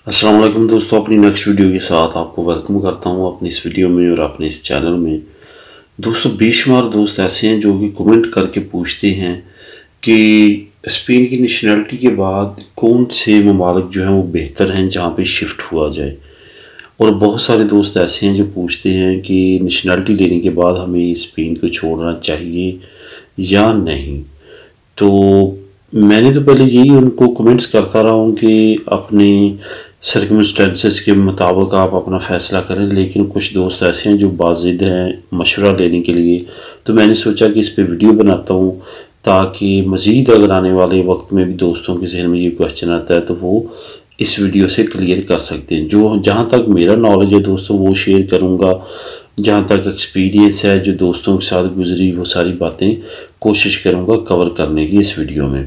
अस्सलाम वालेकुम दोस्तों, अपनी नेक्स्ट वीडियो के साथ आपको वेलकम करता हूं अपनी इस वीडियो में और अपने इस चैनल में। दोस्तों, बेशुमार दोस्त ऐसे हैं जो कि कमेंट करके पूछते हैं कि स्पेन की नेशनैलिटी के बाद कौन से ममालिक जो हैं वो बेहतर हैं जहां पे शिफ्ट हुआ जाए। और बहुत सारे दोस्त ऐसे हैं जो पूछते हैं कि नेशनैलिटी लेने के बाद हमें स्पेन को छोड़ना चाहिए या नहीं। तो मैंने तो पहले यही उनको कमेंट्स करता रहा हूँ कि अपने सर्कमस्टेंसेस के मुताबिक आप अपना फ़ैसला करें, लेकिन कुछ दोस्त ऐसे हैं जो बाज़िद हैं मशवरा लेने के लिए। तो मैंने सोचा कि इस पे वीडियो बनाता हूँ ताकि मज़ीद अगर आने वाले वक्त में भी दोस्तों के जहन में ये क्वेश्चन आता है तो वो इस वीडियो से क्लियर कर सकते हैं। जो जहाँ तक मेरा नॉलेज है दोस्तों वो शेयर करूँगा, जहाँ तक एक्सपीरियंस है जो दोस्तों के साथ गुजरी वो सारी बातें कोशिश करूँगा कवर करने की इस वीडियो में।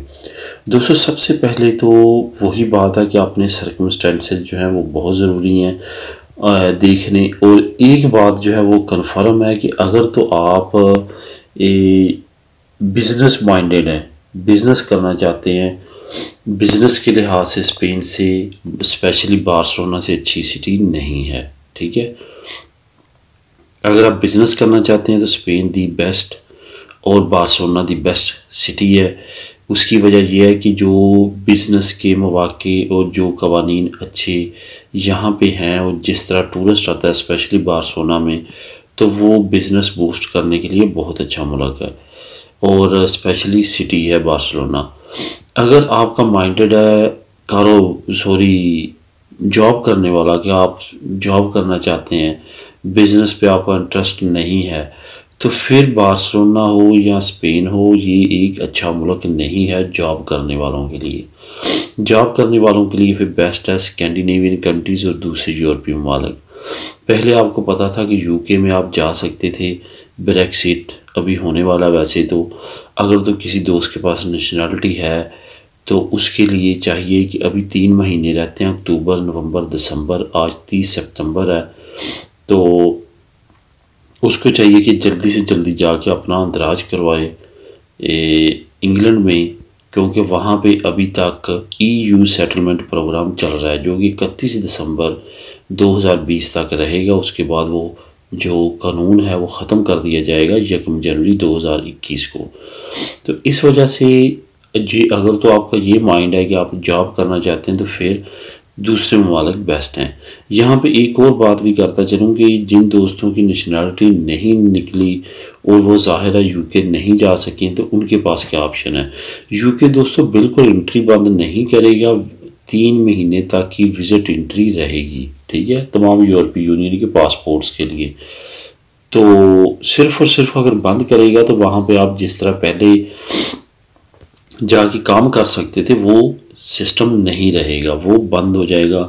दोस्तों, सबसे पहले तो वही बात है कि अपने सर्कमस्टेंसेस जो हैं वो बहुत ज़रूरी हैं देखने। और एक बात जो है वो कन्फर्म है कि अगर तो आप बिज़नेस माइंडेड हैं, बिज़नेस करना चाहते हैं, बिज़नेस के लिहाज से स्पेन से स्पेशली बार्सिलोना से अच्छी सिटी नहीं है। ठीक है, अगर आप बिज़नेस करना चाहते हैं तो स्पेन दी बेस्ट और बार्सिलोना दी बेस्ट सिटी है। उसकी वजह यह है कि जो बिज़नेस के मौके और जो कवानीन अच्छे यहाँ पे हैं और जिस तरह टूरिस्ट आता है स्पेशली बार्सिलोना में, तो वो बिज़नेस बूस्ट करने के लिए बहुत अच्छा मुल्क है और स्पेशली सिटी है बार्सिलोना। अगर आपका माइंडेड है जॉब करने वाला कि आप जॉब करना चाहते हैं, बिज़नेस पे आपका इंटरेस्ट नहीं है, तो फिर बार्सिलोना हो या स्पेन हो ये एक अच्छा मुल्क नहीं है जॉब करने वालों के लिए। जॉब करने वालों के लिए फिर बेस्ट है स्कैंडिनेवियन कंट्रीज़ और दूसरे यूरोपीय ममालिक। पहले आपको पता था कि यूके में आप जा सकते थे, ब्रेक्सिट अभी होने वाला। वैसे तो अगर तो किसी दोस्त के पास नेशनैलिटी है तो उसके लिए चाहिए कि अभी 3 महीने रहते हैं, अक्टूबर नवंबर दिसंबर, आज 30 सितंबर है, तो उसको चाहिए कि जल्दी से जल्दी जाके अपना अंदराज करवाए इंग्लैंड में, क्योंकि वहाँ पे अभी तक ईयू सेटलमेंट प्रोग्राम चल रहा है जो कि 31 दिसंबर 2020 तक रहेगा। उसके बाद वो जो कानून है वो ख़त्म कर दिया जाएगा 1 जनवरी 2021 को। तो इस वजह से जी अगर तो आपका ये माइंड है कि आप जॉब करना चाहते हैं तो फिर दूसरे ममालिक बेस्ट हैं। यहाँ पे एक और बात भी करता चलूँ कि जिन दोस्तों की नेशनैलिटी नहीं निकली और वो ज़ाहिर है यूके नहीं जा सकें तो उनके पास क्या ऑप्शन है। यूके दोस्तों बिल्कुल एंट्री बंद नहीं करेगा, 3 महीने तक की विज़िट एंट्री रहेगी। ठीक है, तमाम यूरोपीय यूनियन के पासपोर्ट्स के लिए। तो सिर्फ़ और सिर्फ अगर बंद करेगा तो वहाँ पे आप जिस तरह पहले जाके काम कर सकते थे वो सिस्टम नहीं रहेगा, वो बंद हो जाएगा,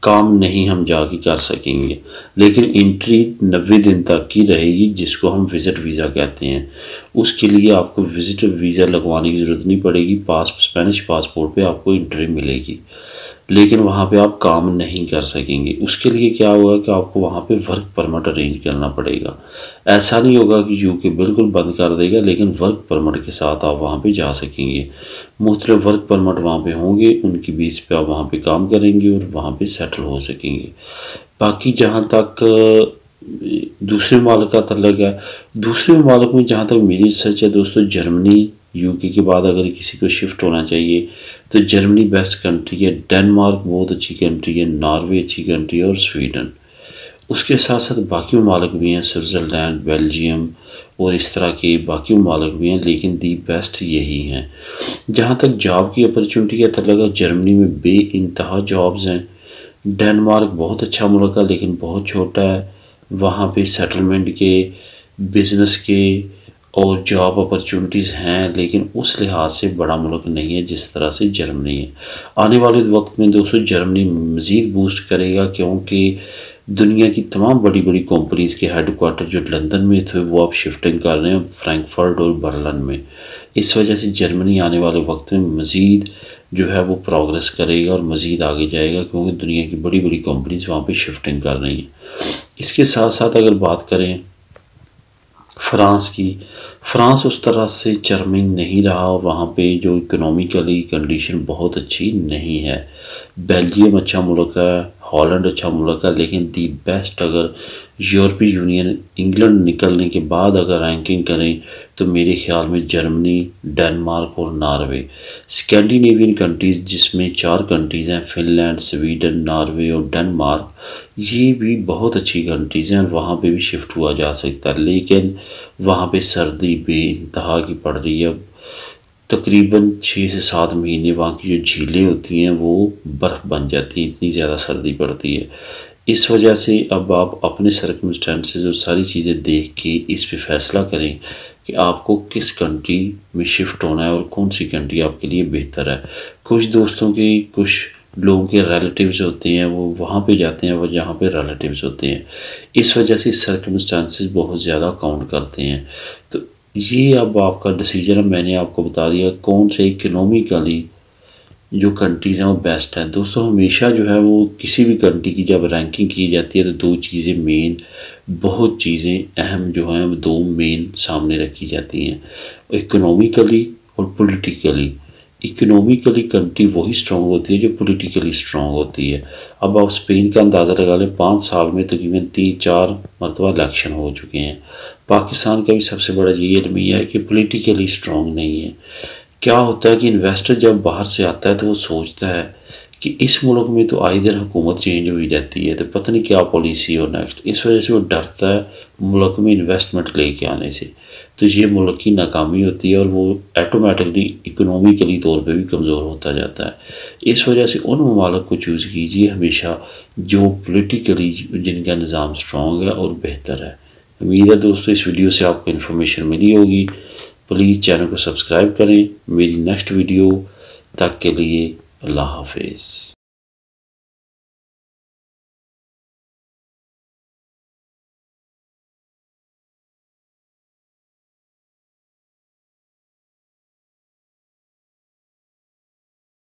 काम नहीं हम जाके कर सकेंगे। लेकिन एंट्री 90 दिन तक की रहेगी जिसको हम विज़िट वीज़ा कहते हैं। उसके लिए आपको विज़िट वीज़ा लगवाने की ज़रूरत नहीं पड़ेगी, स्पेनिश पासपोर्ट पे आपको एंट्री मिलेगी, लेकिन वहाँ पे आप काम नहीं कर सकेंगे। उसके लिए क्या होगा कि आपको वहाँ पे वर्क परमिट अरेंज करना पड़ेगा। ऐसा नहीं होगा कि यूके बिल्कुल बंद कर देगा, लेकिन वर्क परमिट के साथ आप वहाँ पे जा सकेंगे। मुख्तलिफ वर्क परमिट वहाँ पे होंगे, उनकी बेस पे आप वहाँ पे काम करेंगे और वहाँ पे सेटल हो सकेंगे। बाकी जहाँ तक दूसरे ममालिक का तल्लुक़ है, दूसरे ममालिक में जहाँ तक मेरी रिसर्च है दोस्तों, जर्मनी यूके के बाद अगर किसी को शिफ्ट होना चाहिए तो जर्मनी बेस्ट कंट्री है, डेनमार्क बहुत अच्छी कंट्री है, नॉर्वे अच्छी कंट्री है और स्वीडन। उसके साथ साथ बाकी ममालिक भी हैं, स्विट्ज़रलैंड, बेल्जियम और इस तरह के बाकी ममालिक भी हैं, लेकिन दी बेस्ट यही हैं। जहाँ तक जॉब की अपॉर्चुनिटी का तल्लुक़ है, जर्मनी में बेइंतहा जॉब्स हैं। डेनमार्क बहुत अच्छा मुल्क है लेकिन बहुत छोटा है, वहाँ पे सेटलमेंट के, बिज़नेस के और जॉब अपॉर्चुनिटीज़ हैं, लेकिन उस लिहाज से बड़ा मुल्क नहीं है जिस तरह से जर्मनी है। आने वाले वक्त में दोस्तों जर्मनी मज़ीद बूस्ट करेगा, क्योंकि दुनिया की तमाम बड़ी बड़ी कंपनीज़ के हेडक्वार्टर जो लंदन में थे वो अब शिफ्टिंग कर रहे हैं फ्रैंकफर्ट और बर्लिन में। इस वजह से जर्मनी आने वाले वक्त में मज़ीद जो है वो प्रोग्रेस करेगा और मज़ीद आगे जाएगा, क्योंकि दुनिया की बड़ी बड़ी कंपनीज़ वहाँ पे शिफ्टिंग कर रही हैं। इसके साथ साथ अगर बात करें फ्रांस उस तरह से चार्मिंग नहीं रहा और वहाँ पे जो इकोनॉमिकली कंडीशन बहुत अच्छी नहीं है। बेल्जियम अच्छा मुल्क है, हॉलैंड अच्छा मुल्क है, लेकिन दी बेस्ट अगर यूरोपीय यूनियन इंग्लैंड निकलने के बाद अगर रैंकिंग करें तो मेरे ख्याल में जर्मनी, डेनमार्क और नॉर्वे, स्कैंडिनेवियन कंट्रीज़ जिसमें 4 कंट्रीज़ हैं, फिनलैंड, स्वीडन, नॉर्वे और डेनमार्क, ये भी बहुत अच्छी कंट्रीज़ हैं और वहाँ पे भी शिफ्ट हुआ जा सकता है। लेकिन वहाँ पे सर्दी बेइंतहा की पड़ रही है। तकरीबन 6 से 7 महीने वहाँ की जो झीलें होती हैं वो बर्फ़ बन जाती हैं, इतनी ज़्यादा सर्दी पड़ती है। इस वजह से अब आप अपने सर्कमस्टेंसेस और सारी चीज़ें देख के इस पे फ़ैसला करें कि आपको किस कंट्री में शिफ्ट होना है और कौन सी कंट्री आपके लिए बेहतर है। कुछ दोस्तों के कुछ लोगों के रिलेटिव्स होते हैं, वो वहाँ पे जाते हैं, वो जहाँ पे रिलेटिव्स होते हैं। इस वजह से सर्कमस्टेंसेस बहुत ज़्यादा काउंट करते हैं। तो ये अब आपका डिसीजन है, मैंने आपको बता दिया कौन से इकोनॉमिकली जो कंट्रीज़ हैं वो बेस्ट हैं। दोस्तों हमेशा जो है वो किसी भी कंट्री की जब रैंकिंग की जाती है तो 2 चीज़ें मेन, बहुत चीज़ें अहम जो हैं वो 2 मेन सामने रखी जाती हैं, इकोनॉमिकली और पॉलिटिकली। इकोनॉमिकली कंट्री वही स्ट्रॉन्ग होती है जो पॉलिटिकली स्ट्रॉन्ग होती है। अब आप स्पेन का अंदाज़ा लगा लें, 5 साल में तकरीबन 3-4 मरतबा इलेक्शन हो चुके हैं। पाकिस्तान का भी सबसे बड़ा ये अलमिया है कि पॉलिटिकली स्ट्रॉन्ग नहीं है। क्या होता है कि इन्वेस्टर जब बाहर से आता है तो वो सोचता है कि इस मुल्क में तो आए दिन हुकूमत चेंज हुई रहती है, तो पता नहीं क्या पॉलिसी हो नेक्स्ट। इस वजह से वो डरता है मुल्क में इन्वेस्टमेंट लेके आने से, तो ये मुल्क की नाकामी होती है और वो ऑटोमेटिकली इकोनॉमिकली तौर पे भी कमज़ोर होता जाता है। इस वजह से उन ममालिक को चूज़ कीजिए हमेशा जो पॉलिटिकली जिनका निज़ाम स्ट्रॉन्ग है और बेहतर है। उम्मीद है दोस्तों इस वीडियो से आपको इन्फॉर्मेशन मिली होगी। प्लीज़ चैनल को सब्सक्राइब करें। मेरी नेक्स्ट वीडियो तक के लिए अल्लाह हाफिज़।